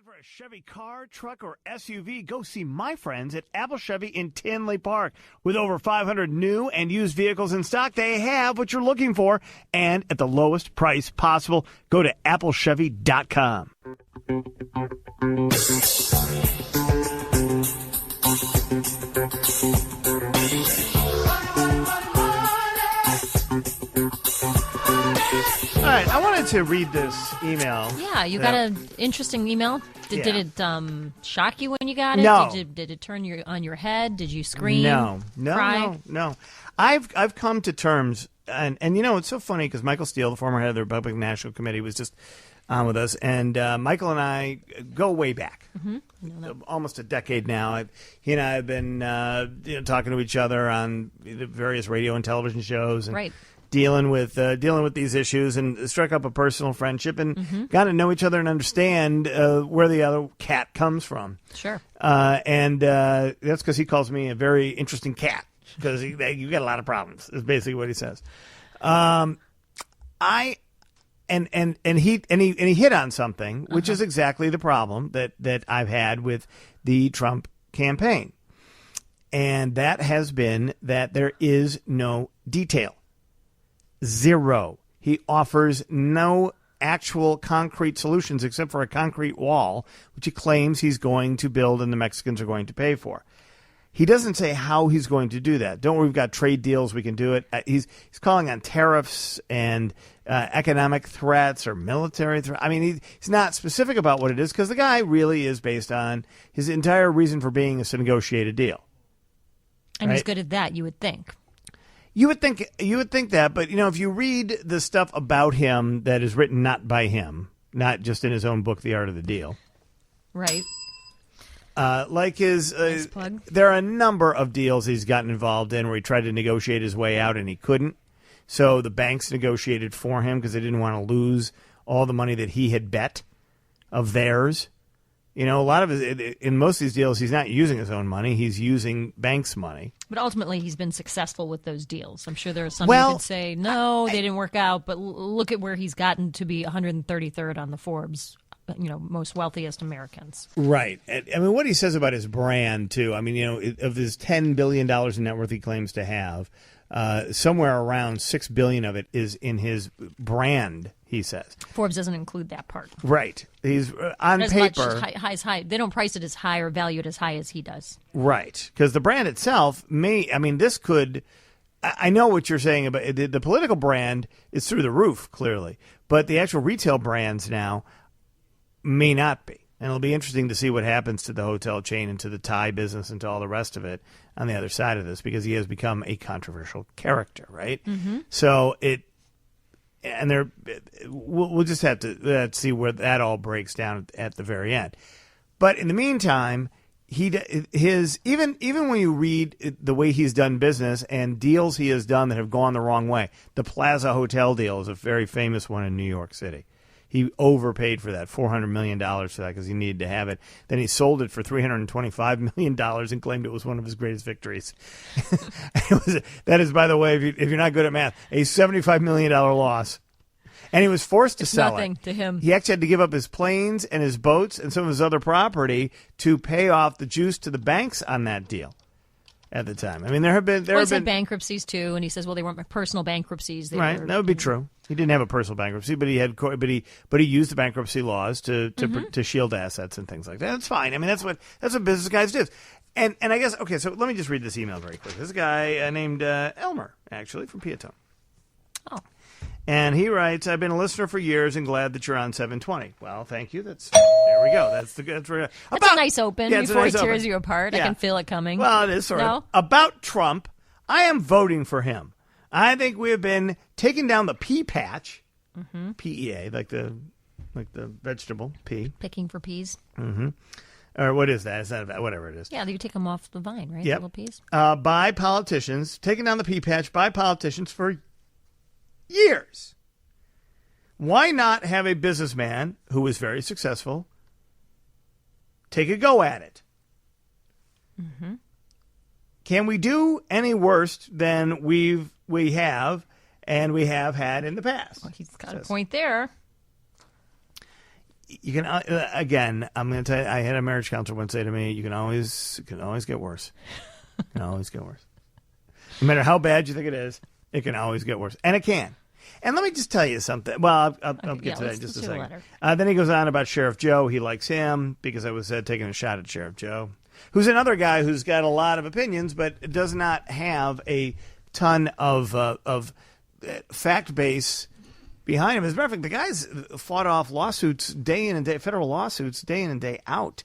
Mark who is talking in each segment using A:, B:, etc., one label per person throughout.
A: For a Chevy car, truck, or SUV, go see my friends at Apple Chevy in Tinley Park. With over 500 new and used vehicles in stock, they have what you're looking for and at the lowest price possible. Go to applechevy.com. All right, I wanted to read this email.
B: Yeah, you got an interesting email. Did it shock you when you got it?
A: No.
B: Did it turn on your head? Did you scream?
A: No. I've come to terms, and you know, it's so funny because Michael Steele, the former head of the Republican National Committee, was just on with us, and Michael and I go way back, almost a decade now. He and I have been talking to each other on the various radio and television shows, and
B: right.
A: dealing with these issues, and struck up a personal friendship, and got to know each other and understand where the other cat comes from.
B: Sure.
A: And that's because he calls me a very interesting cat, because you got a lot of problems, is basically what he says. He hit on something, which is exactly the problem that I've had with the Trump campaign. And that has been that there is no detail. Zero. He offers no actual concrete solutions except for a concrete wall, which he claims he's going to build and the Mexicans are going to pay for. He doesn't say how he's going to do that. Don't worry, we've got trade deals. We can do it. He's calling on tariffs and economic threats or military threats. I mean, he's not specific about what it is, because the guy really is based on his entire reason for being is to negotiate a deal.
B: And
A: right?
B: he's good at that, you would think.
A: You would think that, but if you read the stuff about him that is written not by him, not just in his own book, The Art of the Deal,
B: right?
A: Like his,
B: nice plug.
A: There are a number of deals he's gotten involved in where he tried to negotiate his way out and he couldn't. So the banks negotiated for him because they didn't want to lose all the money that he had bet of theirs. A lot of in most of these deals, he's not using his own money; he's using banks' money.
B: But ultimately, he's been successful with those deals. I'm sure there are some who could say, no, they didn't work out. But look at where he's gotten to be 133rd on the Forbes, most wealthiest Americans.
A: Right. I mean, what he says about his brand, too. I mean, of his $10 billion in net worth he claims to have, somewhere around $6 billion of it is in his brand, he says.
B: Forbes doesn't include that part.
A: Right. He's on
B: as
A: paper.
B: Much high. They don't price it as high or value it as high as he does.
A: Right. Because the brand itself this could. I know what you're saying about the political brand is through the roof, clearly. But the actual retail brands now may not be. And it'll be interesting to see what happens to the hotel chain and to the Thai business and to all the rest of it on the other side of this, because he has become a controversial character, right? Mm-hmm. So we'll just have to see where that all breaks down at the very end. But in the meantime, even when you read the way he's done business and deals he has done that have gone the wrong way, the Plaza Hotel deal is a very famous one in New York City. He overpaid for that, $400 million for that, because he needed to have it. Then he sold it for $325 million and claimed it was one of his greatest victories. That is, by the way, if you're not good at math, a $75 million loss. And he was forced to sell
B: nothing
A: it.
B: To him.
A: He actually had to give up his planes and his boats and some of his other property to pay off the juice to the banks on that deal at the time. I mean, there have been
B: bankruptcies too, and he says, well, they weren't my personal bankruptcies. They
A: right,
B: were,
A: that would be true. He didn't have a personal bankruptcy, but he used the bankruptcy laws to shield assets and things like that. That's fine. I mean, that's what business guys do. And I guess so. Let me just read this email very quick. This guy named Elmer, actually from Piatone.
B: Oh.
A: And he writes, I've been a listener for years and glad that you're on 720. Well, thank you. There we go. That's
B: a nice open before he tears you apart.
A: Yeah.
B: I can feel it coming.
A: Well, it is sort of. About Trump, I am voting for him. I think we have been taking down the pea patch, PEA, like the vegetable pea.
B: Picking for peas.
A: Mm-hmm. Or what is that? Is that whatever it is?
B: Yeah, you take them off the vine, right?
A: Yep.
B: The little peas.
A: By politicians, taking down the pea patch by politicians for years. Why not have a businessman who was very successful take a go at it?
B: Mm-hmm.
A: Can we do any worse than we have had in the past?
B: Well, he's got a point there.
A: you can again. I'm going to tell you. I had a marriage counselor once say to me, "You can always get worse. You can always get worse. No matter how bad you think it can always get worse, and it can." And let me just tell you something. Well, I'll get to that in just a second. Then he goes on about Sheriff Joe. He likes him because I was taking a shot at Sheriff Joe, who's another guy who's got a lot of opinions, but does not have a ton of fact base behind him. As a matter of fact, the guy's fought off lawsuits day in and day, federal lawsuits day in and day out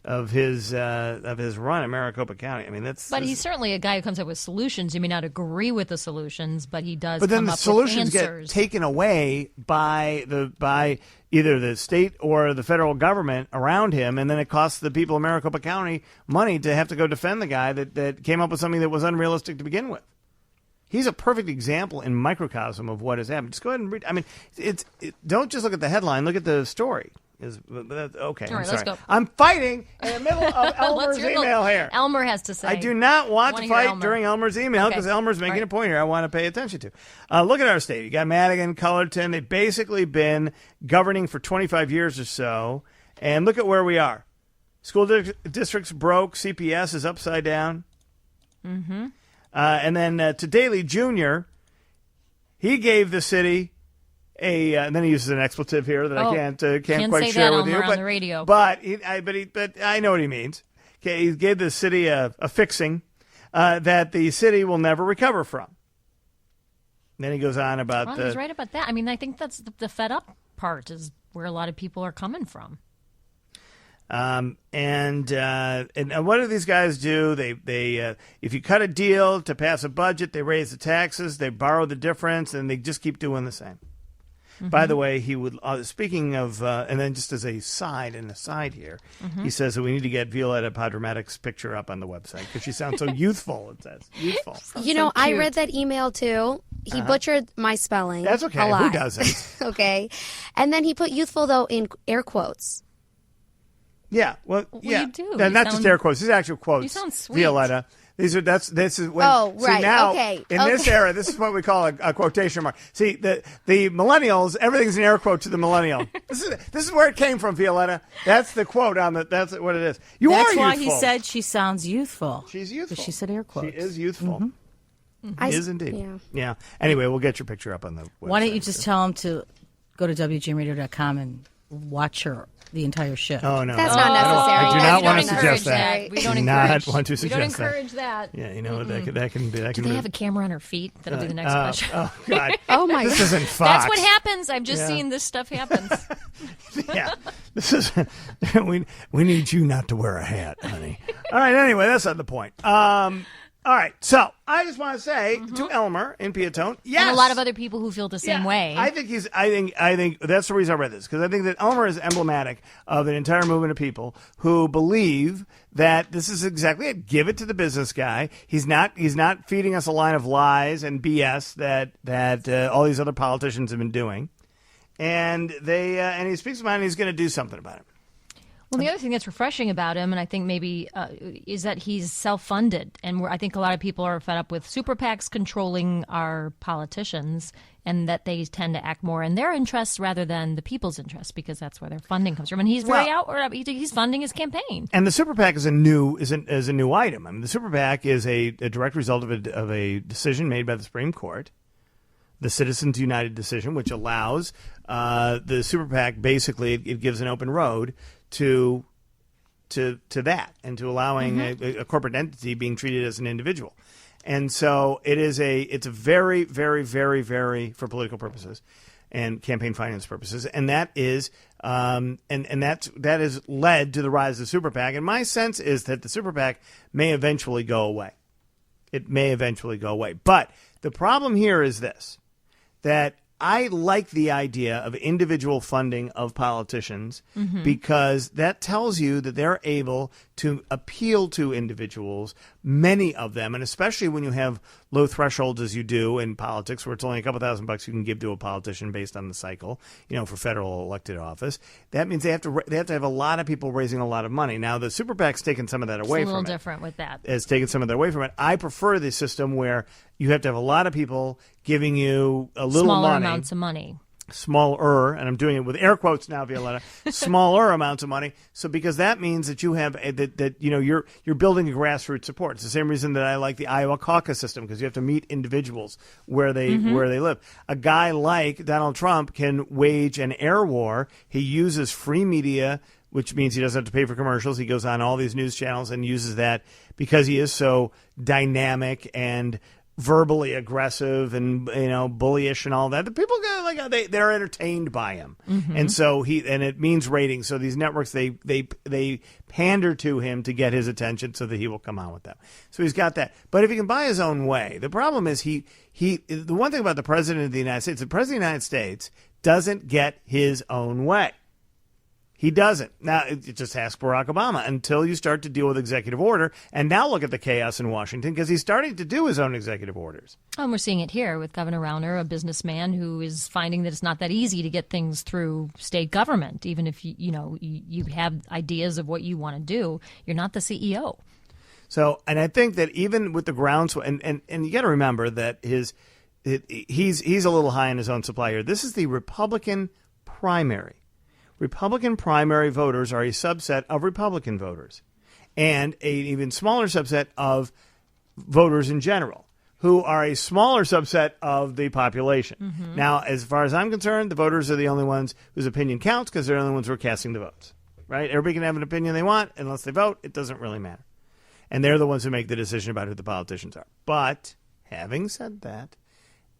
A: of his run in Maricopa County. I mean,
B: But he's certainly a guy who comes up with solutions. You may not agree with the solutions, but he does.
A: But then
B: come
A: the
B: up
A: solutions
B: with answers.
A: get taken away by either the state or the federal government around him, and then it costs the people of Maricopa County money to have to go defend the guy that came up with something that was unrealistic to begin with. He's a perfect example in microcosm of what has happened. Just go ahead and read. I mean, don't just look at the headline. Look at the story. Okay,
B: All right,
A: I'm sorry.
B: let's go.
A: I'm fighting in the middle of Elmer's email here.
B: Elmer has to say.
A: I do not want to fight during Elmer's email because Elmer's making a point here I want to pay attention to. Look at our state. You got Madigan, Cullerton. They've basically been governing for 25 years or so. And look at where we are. School districts broke. CPS is upside down.
B: Mm-hmm.
A: And then to Daley Jr., he gave the city and then he uses an expletive here that I can't quite share with you.
B: But on the radio.
A: But I know what he means. Okay, he gave the city a fixing that the city will never recover from. Then he goes on about
B: he's right about that. I mean, I think that's the fed up part is where a lot of people are coming from.
A: And what do these guys do? They if you cut a deal to pass a budget, they raise the taxes, they borrow the difference, and they just keep doing the same. Mm-hmm. By the way, he would. Speaking of, and then just as a aside here, he says that we need to get Violetta Padramatic's picture up on the website because she sounds so youthful. It says youthful.
C: You know, I read that email too. He butchered my spelling.
A: That's okay.
C: A lot.
A: Who doesn't?
C: Okay, and then he put youthful though in air quotes.
A: Yeah, well, yeah.
B: You do.
A: No, not just air quotes. These are actual quotes.
B: You sound sweet.
A: Violetta. This is when.
C: Oh, right.
A: See, now,
C: okay.
A: In this era, this is what we call a quotation mark. See, the millennials, everything's an air quote to the millennial. This is where it came from, Violetta. That's the quote on the. That's what it is.
D: That's why he said she sounds youthful.
A: She's youthful.
D: She said air quotes.
A: She is youthful.
C: Mm-hmm.
A: She is indeed. Yeah. Anyway, we'll get your picture up on the website.
D: Why don't you just tell him to go to WGNradio.com and watch the entire show?
A: Oh, no.
C: That's not necessary.
A: I do not want to suggest that.
B: We don't encourage that.
A: Yeah, you know, that can be.
B: Do they have a camera on her feet? That'll be the next question.
A: Oh, God.
C: Oh, my God.
A: This isn't Fox.
B: That's what happens. I'm just seeing this stuff happens.
A: Yeah. This is. We need you not to wear a hat, honey. All right, anyway, that's not the point. All right, so I just want to say to Elmer in Piatone, yes,
B: and a lot of other people who feel the same way.
A: I think that's the reason I read this because I think that Elmer is emblematic of an entire movement of people who believe that this is exactly it. Give it to the business guy. He's not feeding us a line of lies and BS that all these other politicians have been doing, and he speaks about it and he's going to do something about it.
B: Well, the other thing that's refreshing about him, and I think maybe, is that he's self-funded. And I think a lot of people are fed up with super PACs controlling our politicians and that they tend to act more in their interests rather than the people's interests because that's where their funding comes from. And he's he's funding his campaign.
A: And the super PAC is a new item. I mean, the super PAC is a direct result of a decision made by the Supreme Court, the Citizens United decision, which allows the super PAC, basically, it gives an open road to that and to allowing a corporate entity being treated as an individual. And so it's a very, very, very, very, for political purposes and campaign finance purposes. And that is, that has led to the rise of the super PAC. And my sense is that the super PAC may eventually go away. It may eventually go away. But the problem here is this, that I like the idea of individual funding of politicians because that tells you that they're able to appeal to individuals, many of them, and especially when you have low thresholds as you do in politics, where it's only a couple $1,000 you can give to a politician based on the cycle, for federal elected office. That means they have to have a lot of people raising a lot of money. Now, the super PAC's taken some of that away from it.
B: It's a little different with that.
A: It's taken some of that away from it. I prefer the system where you have to have a lot of people giving you a little
B: smaller
A: money.
B: Amounts of money.
A: smaller, and I'm doing it with air quotes now, Violetta, smaller amounts of money. So because that means that you have that you're building a grassroots support. It's the same reason that I like the Iowa caucus system, because you have to meet individuals where they live. A guy like Donald Trump can wage an air war. He uses free media, which means he doesn't have to pay for commercials. He goes on all these news channels and uses that because he is so dynamic and verbally aggressive and bullyish and all that. The people they're entertained by him, and so it means ratings. So these networks they pander to him to get his attention so that he will come on with them. So he's got that. But if he can buy his own way, the problem is the one thing about the president of the United States, the president of the United States doesn't get his own way. He doesn't. Now, just ask Barack Obama until you start to deal with executive order. And now look at the chaos in Washington, because he's starting to do his own executive orders.
B: And we're seeing it here with Governor Rauner, a businessman who is finding that it's not that easy to get things through state government. Even if you have ideas of what you want to do, you're not the CEO.
A: So, and I think that even with the groundswell, and you got to remember that he's a little high in his own supply here. This is the Republican primary. Republican primary voters are a subset of Republican voters, and an even smaller subset of voters in general, who are a smaller subset of the population. Now, as far as I'm concerned, the voters are the only ones whose opinion counts, because they're the only ones who are casting the votes. Right? Everybody can have an opinion they want. Unless they vote, it doesn't really matter. And they're the ones who make the decision about who the politicians are. But having said that,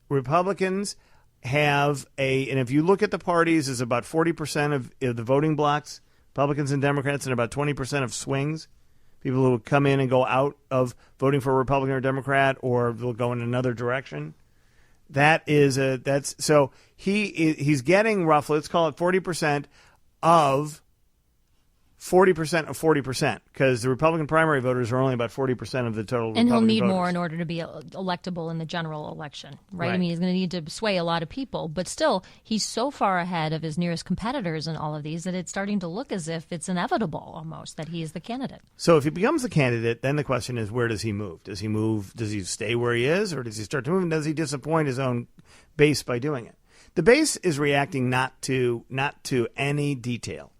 A: Republicans have and if you look at the parties, is about 40% of the voting blocks, Republicans and Democrats, and about 20% of swings, people who will come in and go out of voting for a Republican or Democrat, or they'll go in another direction. So he's getting roughly, let's call it 40% of 40%, because the Republican primary voters are only about 40% of the total
B: and
A: Republican
B: he'll need
A: voters.
B: more in order to be electable in the general election, right?
A: Right.
B: I mean, he's going to need to sway a lot of people, but still, he's so far ahead of his nearest competitors in all of these that it's starting to look as if it's inevitable almost that he is the candidate.
A: So if he becomes the candidate, then the question is, where does he move? Does he stay where he is, or does he start to move, and does he disappoint his own base by doing it? The base is reacting not to any detail.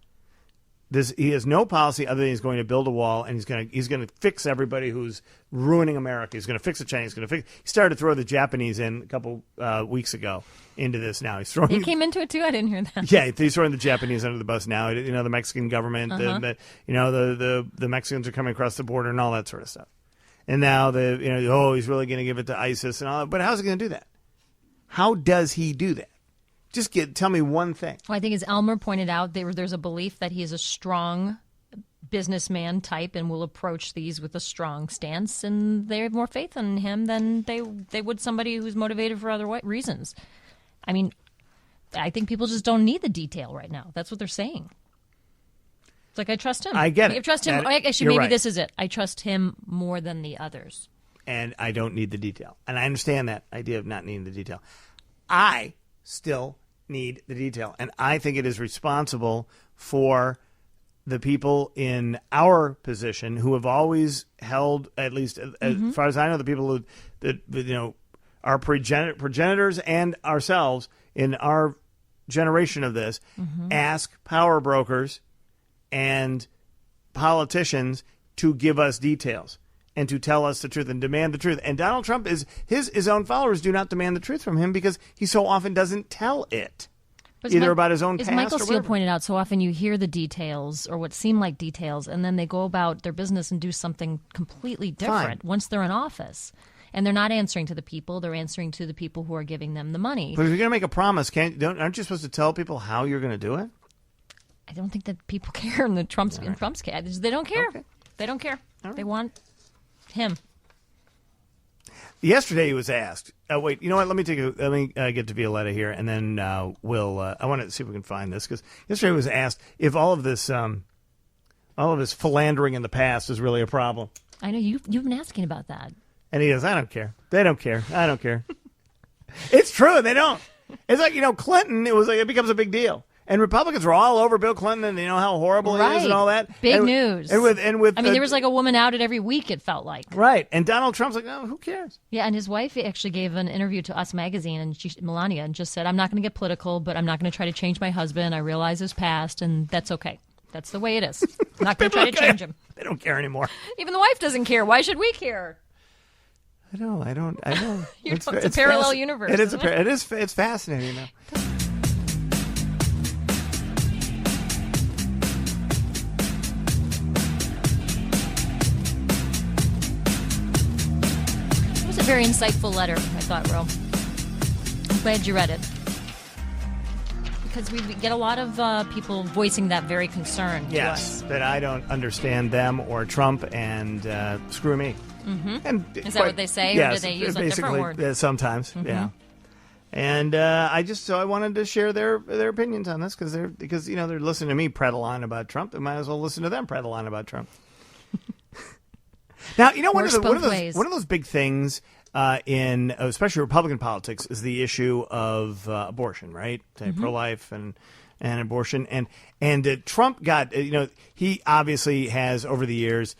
A: He has no policy other than he's going to build a wall, and he's going to fix everybody who's ruining America. He's going to fix the Chinese. He started to throw the Japanese in a couple weeks ago into this. Now he's throwing.
B: He came into it too. I didn't hear that.
A: Yeah, he's throwing the Japanese under the bus now. The Mexican government, the Mexicans are coming across the border and all that sort of stuff. And now he's really going to give it to ISIS and all that. But how's he going to do that? How does he do that? Just tell me one thing.
B: Well, I think, as Elmer pointed out, there's a belief that he is a strong businessman type and will approach these with a strong stance, and they have more faith in him than they would somebody who's motivated for other reasons. I mean, I think people just don't need the detail right now. That's what they're saying. It's like, I trust him.
A: I get it.
B: I trust him. Actually, maybe this is it. I trust him more than the others.
A: And I don't need the detail. And I understand that idea of not needing the detail. I still need the detail. And I think it is responsible for the people in our position who have always held, at least as far as I know, the people that our progenitors and ourselves in our generation of this, ask power brokers and politicians to give us details and to tell us the truth and demand the truth. And Donald Trump his own followers do not demand the truth from him, because he so often doesn't tell it.
B: But
A: either about his own past
B: as Michael
A: or
B: Steele
A: whatever.
B: pointed out, so often you hear the details or what seem like details, and then they go about their business and do something completely different once they're in office. And they're not answering to the people; they're answering to the people who are giving them the money.
A: But if you're going to make a promise, aren't you supposed to tell people how you're going to do it?
B: I don't think that people care in Trump's case. They don't care.
A: Okay.
B: They don't care.
A: Right.
B: They want him.
A: Yesterday he was asked. Wait, you know what? Let me get to Violetta here, and then we'll. I want to see if we can find this, because yesterday he was asked if all of this philandering in the past is really a problem.
B: I know you've been asking about that.
A: And he goes, "I don't care. They don't care. I don't care." It's true. They don't. It's like Clinton. It was like it becomes a big deal. And Republicans were all over Bill Clinton and how horrible he is and all that.
B: Big
A: and,
B: news.
A: And with
B: there was like a woman outed every week, it felt like.
A: Right. And Donald Trump's like, oh, who cares?
B: Yeah, and his wife actually gave an interview to Us Magazine, and Melania, and just said, I'm not going to get political, but I'm not going to try to change my husband. I realize his past, and that's okay. That's the way it is. I'm not going to try to change him.
A: They don't care anymore.
B: Even the wife doesn't care. Why should we care?
A: I don't.
B: It's a parallel universe.
A: It is. It's fascinating, though.
B: It was a very insightful letter, I thought, Ro. I'm glad you read it. Because we get a lot of people voicing that very concern to us.
A: That I don't understand them or Trump, and screw me.
B: Mm-hmm. And is that what they say, or do they use a different word?
A: Sometimes, yeah. And I wanted to share their opinions on this because they're listening to me prattle on about Trump. They might as well listen to them prattle on about Trump. Now, one of those big things in especially Republican politics is the issue of abortion, right? Pro-life and abortion, and Trump got he obviously has over the years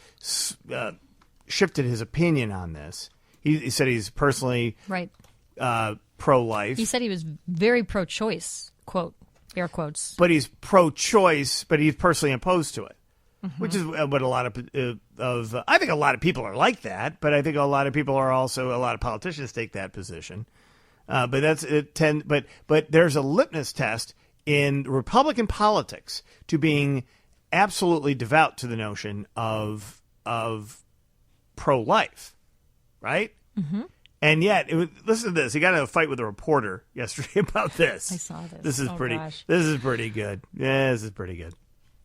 A: shifted his opinion on this. He said he's personally pro-life.
B: He said he was very pro-choice, quote, air quotes.
A: But he's pro-choice, but he's personally opposed to it, which is what a lot of I think a lot of people are like that, but I think a lot of people are also, a lot of politicians take that position. But there's a litmus test in Republican politics to being absolutely devout to the notion of pro-life, right? Mm-hmm. And yet, listen to this. He got in a fight with a reporter yesterday about this.
B: I saw this.
A: This is pretty. Gosh. This is pretty good. Yeah, this is pretty good.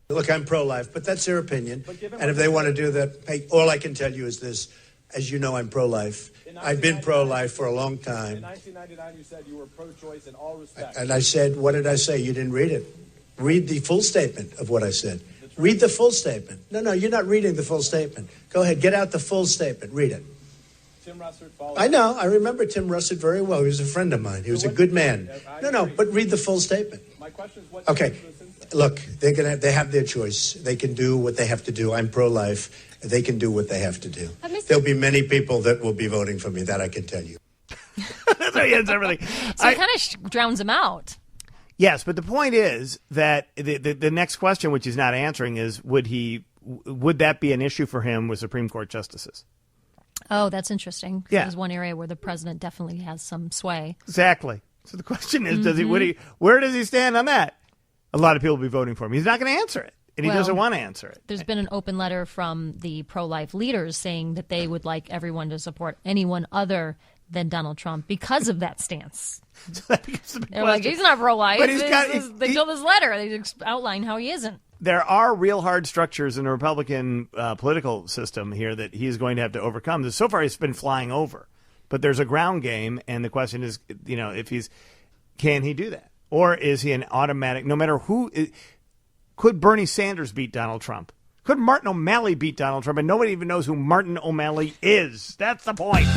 E: Look, I'm pro-life, but that's their opinion. And if they want to do that, hey, all I can tell you is this. As you know, I'm pro-life. I've been pro-life for a long time.
F: In 1999, you said you were pro-choice in all respects.
E: And I said, what did I say? You didn't read it. Read the full statement of what I said. Read the full statement. No, you're not reading the full statement. Go ahead, get out the full statement. Read it.
F: Tim Russert followed.
E: I know. I remember Tim Russert very well. He was a friend of mine. He was a good man. No, but read the full statement.
F: My question is what.
E: Okay. Look, they have their choice. They can do what they have to do. I'm pro-life. They can do what they have to do. There'll be many people that will be voting for me. That I can tell you.
A: That's how he ends everything.
B: So it kind of drowns him out.
A: Yes, but the point is that the next question, which he's not answering, is would that be an issue for him with Supreme Court justices?
B: Oh, that's interesting.
A: Yeah.
B: There's one area where the president definitely has some sway.
A: Exactly. So the question is, where does he stand on that? A lot of people will be voting for him. He's not going to answer it, and he doesn't want to answer it.
B: There's been an open letter from the pro-life leaders saying that they would like everyone to support anyone other than Donald Trump because of that stance.
A: So that becomes the big
B: They're
A: question.
B: like, he's not pro-life.
A: But
B: They told this letter. They outline how he isn't.
A: There are real hard structures in the Republican political system here that he is going to have to overcome. So far, he's been flying over. But there's a ground game, and the question is, can he do that? Or is he an automatic, no matter who, could Bernie Sanders beat Donald Trump? Could Martin O'Malley beat Donald Trump? And nobody even knows who Martin O'Malley is. That's the point.